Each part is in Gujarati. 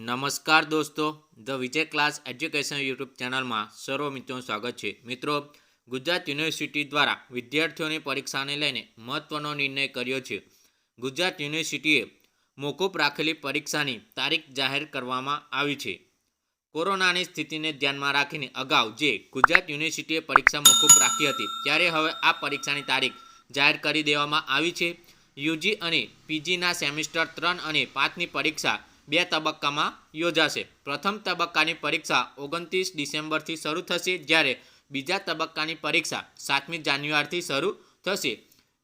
નમસ્કાર દોસ્તો, the Vijay class education YouTube ચેનલમાં સર્વ મિત્રોનું સ્વાગત છે। મિત્રો, ગુજરાત યુનિવર્સિટી દ્વારા વિદ્યાર્થીઓની પરીક્ષાને લઈને મહત્વનો નિર્ણય કર્યો છે। ગુજરાત યુનિવર્સિટીએ મોકૂફ રાખેલી પરીક્ષાની તારીખ જાહેર કરવામાં આવી છે। કોરોનાની સ્થિતિને ધ્યાનમાં રાખીને અગાઉ જે ગુજરાત યુનિવર્સિટીએ પરીક્ષા મોકૂફ રાખી હતી, ત્યારે હવે આ પરીક્ષાની તારીખ જાહેર કરી દેવામાં આવી છે। યુજી અને પીજીના સેમિસ્ટર 3 અને 5ની પરીક્ષા 2 તબક્કામાં યોજાશે। પ્રથમ તબક્કાની પરીક્ષા 29 ડિસેમ્બરથી શરૂ થશે, જ્યારે બીજા તબક્કાની પરીક્ષા 7મી જાન્યુઆરીથી શરૂ થશે।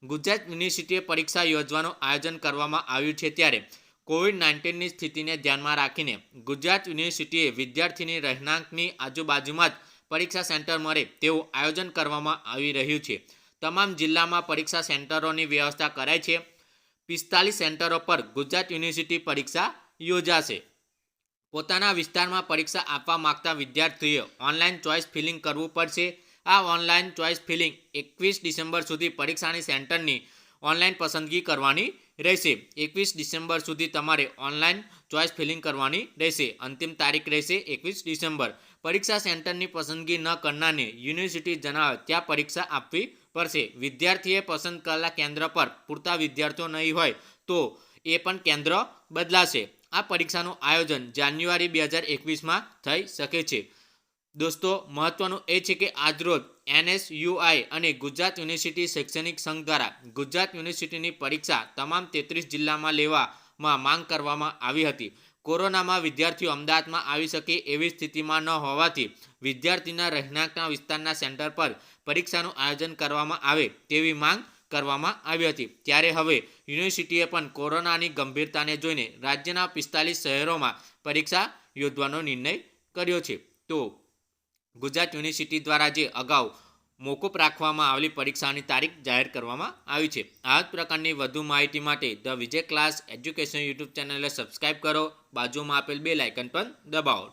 ગુજરાત યુનિવર્સિટીએ પરીક્ષા યોજવાનું આયોજન કરવામાં આવ્યું છે, ત્યારે કોવિડ-19ની સ્થિતિને ધ્યાનમાં રાખીને ગુજરાત યુનિવર્સિટીએ વિદ્યાર્થીની રહેણાંકની આજુબાજુમાં જ પરીક્ષા સેન્ટર મળે તેવું આયોજન કરવામાં આવી રહ્યું છે। તમામ જિલ્લામાં પરીક્ષા સેન્ટરોની વ્યવસ્થા કરાઈ છે। 45 સેન્ટરો પર ગુજરાત યુનિવર્સિટી પરીક્ષા યોજાશે। પોતાના વિસ્તારમાં પરીક્ષા આપવા માંગતા વિદ્યાર્થીઓએ ઓનલાઈન ચોઇસ ફિલિંગ કરવું પડશે। આ ઓનલાઈન ચોઇસ ફિલિંગ 21 ડિસેમ્બર સુધી પરીક્ષાની સેન્ટરની ઓનલાઈન પસંદગી કરવાની રહેશે। 21 ડિસેમ્બર સુધી તમારે ઓનલાઈન ચોઇસ ફિલિંગ કરવાની રહેશે। અંતિમ તારીખ રહેશે 21 ડિસેમ્બર। પરીક્ષા સેન્ટરની પસંદગી ન કરનારને યુનિવર્સિટી જણાવે ત્યાં પરીક્ષા આપવી પડશે। વિદ્યાર્થીએ પસંદ કરેલા કેન્દ્ર પર પૂરતા વિદ્યાર્થીઓ નહીં હોય તો એ પણ કેન્દ્ર બદલાશે। આ પરીક્ષાનું આયોજન જાન્યુઆરી 2021માં થઈ શકે છે। દોસ્તો, મહત્વનું એ છે કે આજરોજ એનએસયુઆઈ અને ગુજરાત યુનિવર્સિટી શૈક્ષણિક સંઘ દ્વારા ગુજરાત યુનિવર્સિટીની પરીક્ષા તમામ 33 જિલ્લામાં લેવામાં માંગ કરવામાં આવી હતી। કોરોનામાં વિદ્યાર્થીઓ અમદાવાદમાં આવી શકે એવી સ્થિતિમાં ન હોવાથી વિદ્યાર્થીના રહેણાંકના વિસ્તારના સેન્ટર પર પરીક્ષાનું આયોજન કરવામાં આવે તેવી માંગ કરવામાં આવી હતી, ત્યારે હવે યુનિવર્સિટીએ પણ કોરોનાની ગંભીરતાને જોઈને રાજ્યના 45 શહેરોમાં પરીક્ષા યોજવાનો નિર્ણય કર્યો છે। તો ગુજરાત યુનિવર્સિટી દ્વારા જે અગાઉ મોકૂફ રાખવામાં આવેલી પરીક્ષાની તારીખ જાહેર કરવામાં આવી છે। આ જ પ્રકારની વધુ માહિતી માટે the Vijay class education YouTube ચેનલને સબસ્ક્રાઈબ કરો, બાજુમાં આપેલ બેલ આઇકન પર દબાવો।